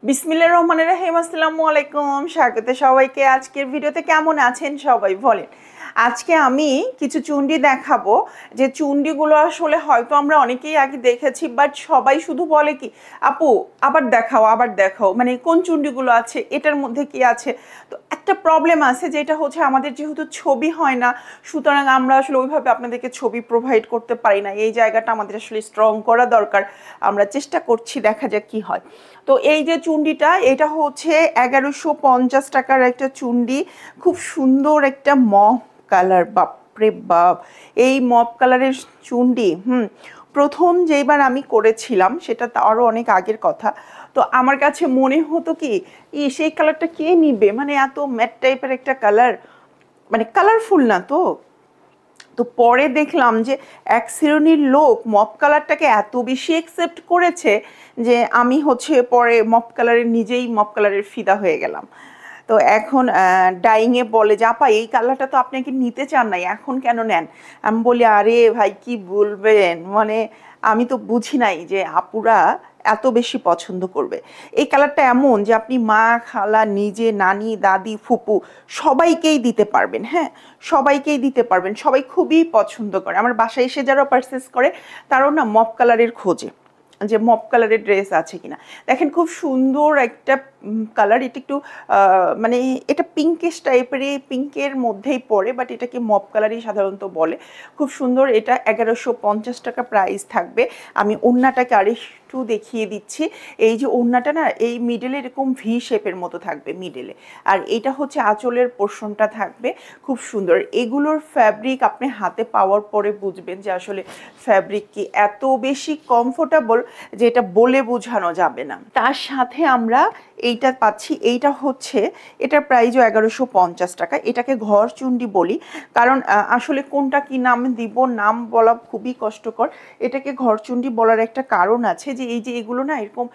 বিসমিল্লাহির রহমানির রহিম। আসসালামু আলাইকুম, স্বাগত সবাইকে আজকের ভিডিওতে। কেমন আছেন সবাই বলেন। আজকে আমি কিছু চুন্ডি দেখাবো, যে চুন্ডিগুলো আসলে হয়তো আমরা অনেকেই আগে দেখেছি, বাট সবাই শুধু বলে কি আপু আবার দেখাও আবার দেখাও, মানে কোন চুন্ডিগুলো আছে, এটার মধ্যে কি আছে। তো একটা প্রবলেম আছে, যেটা হচ্ছে আমাদের যেহেতু ছবি হয় না, সুতরাং আমরা আসলে ওইভাবে আপনাদেরকে ছবি প্রোভাইড করতে পারি না। এই জায়গাটা আমাদের আসলে স্ট্রং করা দরকার, আমরা চেষ্টা করছি, দেখা যাক কি হয়। তো এই যে চুন্ডিটা, এটা হচ্ছে 1150 টাকার একটা চুন্ডি। খুব সুন্দর একটা মপ কালার, বাপরে বাপ, এই মপ কালারের চুন্ডি। প্রথম যেইবার আমি করেছিলাম, সেটা আরও অনেক আগের কথা, তো আমার কাছে মনে হতো কি সেই কালারটা কে নিবে, মানে এত ম্যাট টাইপের একটা কালার, মানে কালারফুল না তো। তো পরে দেখলাম যে এক শ্রেণীর লোক মপ কালারটাকে এত বেশি অ্যাকসেপ্ট করেছে যে আমি হচ্ছে পরে নিজেই মপ কালারের ফিদা হয়ে গেলাম। তো এখন ডাইংয়ে বলে যে আপা এই কালারটা তো আপনাকে নিতে চান নাই, এখন কেন নেন। আমি বলি আরে ভাই কি বলবেন, মানে আমি তো বুঝি নাই যে আপুরা এত বেশি পছন্দ করবে। এই কালারটা এমন যে আপনি মা, খালা, নিজে, নানি, দাদি, ফুপু সবাইকেই দিতে পারবেন। হ্যাঁ, সবাইকেই দিতে পারবেন, সবাই খুবই পছন্দ করে। আমার বাসায় এসে যারা পারচেস করে তারাও না মপ কালারের খোঁজে, যে মপ কালারের ড্রেস আছে কিনা। দেখেন খুব সুন্দর একটা কালার, এটা একটু মানে এটা পিঙ্কিশ টাইপের, পিঙ্কের মধ্যেই পড়ে, বাট এটাকে মপ কালারই সাধারণত বলে। খুব সুন্দর, এটা 1150 টাকা প্রাইস থাকবে। আমি ওড়নাটাকে আরেকটু দেখিয়ে দিচ্ছি। এই যে ওড়নাটা না, এই মিডলে এরকম ভি শেপের মতো থাকবে মিডলে, আর এটা হচ্ছে আঁচলের পোর্শনটা থাকবে। খুব সুন্দর, এগুলোর ফ্যাব্রিক আপনি হাতে পাওয়ার পরে বুঝবেন যে আসলে ফ্যাব্রিক কি এত বেশি কমফোর্টেবল, যে এটা বলে বোঝানো যাবে না। তার সাথে আমরা এইটা পাচ্ছি, এইটা হচ্ছে এটার প্রাইসও 1150 টাকা। এটাকে ঘর চুন্ডি বলি, কারণ আসলে কোনটা কি নাম দিব, নাম বলা খুবই কষ্টকর। এটাকে ঘর চুন্ডি বলার একটা কারণ আছে, যে এই যে এগুলো না এরকম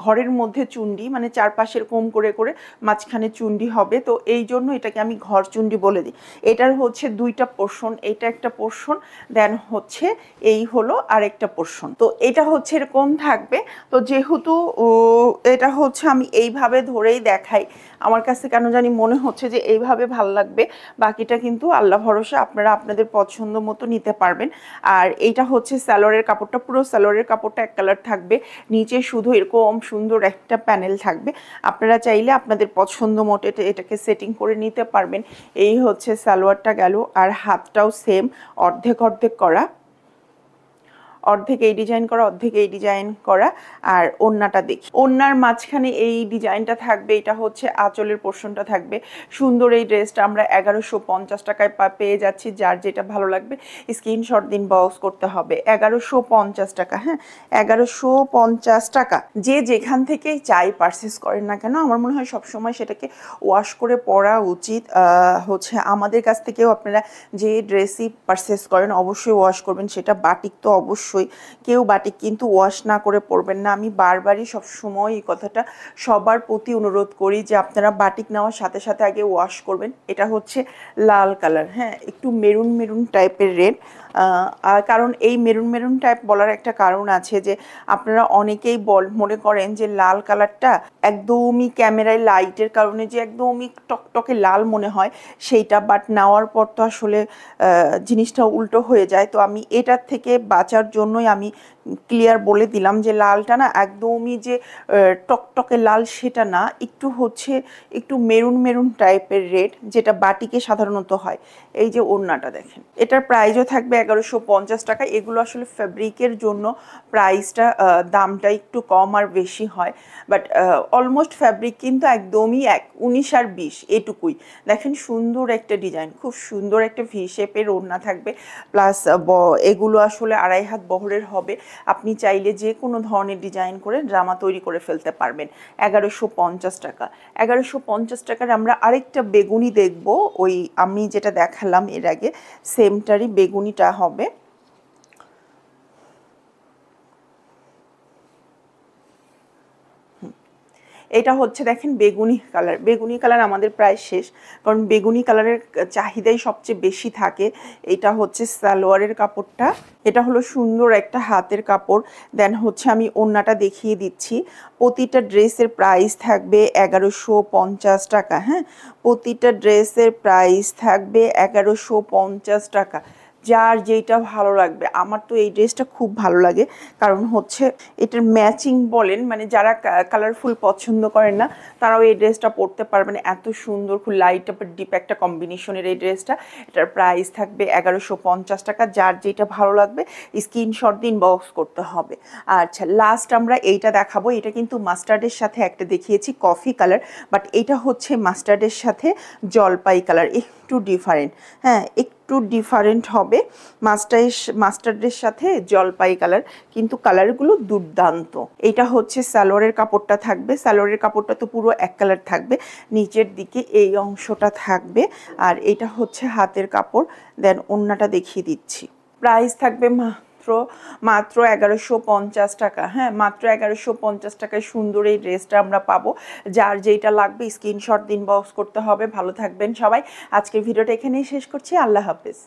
ঘরের মধ্যে চুন্ডি, মানে চারপাশে এরকম করে করে মাঝখানে চুন্ডি হবে, তো এই জন্য এটাকে আমি ঘর চুন্ডি বলে দিই। এটার হচ্ছে দুইটা পোর্শন, এটা একটা পোর্শন, দেন হচ্ছে এই হলো আরেকটা পোর্শন। তো এটা হচ্ছে এরকম থাকবে। তো যেহেতু এটা হচ্ছে আমি এইভাবে ধরেই দেখাই, আমার কাছে কেন জানি মনে হচ্ছে যে এইভাবে ভাল লাগবে। বাকিটা কিন্তু আল্লাহ ভরসা, আপনারা আপনাদের পছন্দ মতো নিতে পারবেন। আর এইটা হচ্ছে সালোয়ারের কাপড়টা, পুরো সালোয়ারের কাপড়টা এক কালার থাকবে, নিচে শুধু এরকম সুন্দর একটা প্যানেল থাকবে। আপনারা চাইলে আপনাদের পছন্দ মতো এটাকে সেটিং করে নিতে পারবেন। এই হচ্ছে সালোয়ারটা গেল, আর হাতটাও সেম, অর্ধেক অর্ধেক করা, অর্ধেক এই ডিজাইন করা, অর্ধেক এই ডিজাইন করা। আর ওড়নাটা দেখি, ওড়নার মাঝখানে এই ডিজাইনটা থাকবে, এটা হচ্ছে আঁচলের পোর্শনটা থাকবে। সুন্দর এই ড্রেসটা আমরা 1150 টাকায় পেয়ে যাচ্ছি। যার যেটা ভালো লাগবে স্ক্রিনশট দিন, বক্স করতে হবে। 1150 টাকা, হ্যাঁ 1150 টাকা। যে যেখান থেকেই চাই পারচেস করেন না কেন, আমার মনে হয় সবসময় সেটাকে ওয়াশ করে পরা উচিত। হচ্ছে আমাদের কাছ থেকেও আপনারা যে ড্রেসই পারচেস করেন অবশ্যই ওয়াশ করবেন। সেটা বাটিক তো অবশ্যই, কেউ বাটিক কিন্তু ওয়াশ না করে পরবেন না। আমি বারবারই সবসময় এই কথাটা সবার প্রতি অনুরোধ করি যে আপনারা বাটিক নেওয়ার সাথে সাথে আগে ওয়াশ করবেন। এটা হচ্ছে লাল কালার, হ্যাঁ একটু মেরুন মেরুন টাইপের রেড। কারণ এই মেরুন মেরুন টাইপ বলার একটা কারণ আছে, যে আপনারা অনেকেই মনে করেন যে লাল কালারটা একদমই ক্যামেরায় লাইটের কারণে যে একদমই টকটকে লাল মনে হয় সেইটা, বাট নেওয়ার পর তো আসলে জিনিসটা উল্টো হয়ে যায়। তো আমি এটার থেকে বাঁচার জন্যই আমি ক্লিয়ার বলে দিলাম যে লালটা না একদমই যে টকটকে লাল সেটা না, একটু হচ্ছে একটু মেরুন মেরুন টাইপের রেড, যেটা বাটিকে সাধারণত হয়। এই যে ওড়নাটা দেখেন, এটার প্রাইসও থাকবে 1150 টাকা। এগুলো আসলে ফ্যাব্রিকের জন্য প্রাইসটা দামটা একটু কম আর বেশি হয়, বাট অলমোস্ট ফ্যাব্রিক কিন্তু একদমই 19 আর 20 এটুকুই। দেখেন সুন্দর একটা ডিজাইন, খুব সুন্দর একটা ভি শেপের ওড়না থাকবে, প্লাস এগুলো আসলে 2.5 হাত বহরের হবে। আপনি চাইলে যে কোনো ধরনের ডিজাইন করে ড্রামা তৈরি করে ফেলতে পারবেন। 1150 টাকা। 1150 টাকার আমরা আরেকটা বেগুনি দেখব, ওই আমি যেটা দেখালাম এর আগে সেমটারই বেগুনিটা হবে। এটা হচ্ছে দেখেন বেগুনি কালার। বেগুনি কালার আমাদের প্রায় শেষ, কারণ বেগুনি কালারের চাহিদাই সবচেয়ে বেশি থাকে। এটা হচ্ছে সালোয়ারের কাপড়টা, এটা হলো সুন্দর একটা হাতের কাপড়। দেন হচ্ছে আমি ওড়নাটা দেখিয়ে দিচ্ছি। প্রতিটা ড্রেসের প্রাইস থাকবে 1150 টাকা। হ্যাঁ, প্রতিটা ড্রেসের প্রাইস থাকবে 1150 টাকা। যার যেটা ভালো লাগবে। আমার তো এই ড্রেসটা খুব ভালো লাগে, কারণ হচ্ছে এটার ম্যাচিং বলেন, মানে যারা কালারফুল পছন্দ করেন না তারাও এই ড্রেসটা পরতে পারবেন। এত সুন্দর, খুব লাইট আপ ডিপ একটা কম্বিনেশনের এই ড্রেসটা। এটার প্রাইস থাকবে 1150 টাকা। যার যেটা ভালো লাগবে স্ক্রিনশট দিন, ইনবক্স করতে হবে। আচ্ছা, লাস্ট আমরা এইটা দেখাবো। এটা কিন্তু মাস্টার্ডের সাথে একটা দেখিয়েছি কফি কালার, বাট এটা হচ্ছে মাস্টার্ডের সাথে জলপাই কালার, একটু ডিফারেন্ট। হ্যাঁ, একটু ডিফারেন্ট হবে। মাস্টার্ডের সাথে জলপাই কালার, কিন্তু কালারগুলো দুর্দান্ত। এটা হচ্ছে সালোয়ারের কাপড়টা থাকবে। সালোয়ারের কাপড়টা তো পুরো এক কালার থাকবে, নিচের দিকে এই অংশটা থাকবে। আর এটা হচ্ছে হাতের কাপড়। দেন ওড়নাটা দেখিয়ে দিচ্ছি। প্রাইস থাকবে মাত্র 1150 টাকা। হ্যাঁ, মাত্র 1150 টাকায় সুন্দর এই ড্রেসটা আমরা পাবো। যার যেটা লাগবে স্ক্রিনশট দিন, ইনবক্স করতে হবে। ভালো থাকবেন সবাই। আজকের ভিডিওটা এখানেই শেষ করছি। আল্লাহ হাফেজ।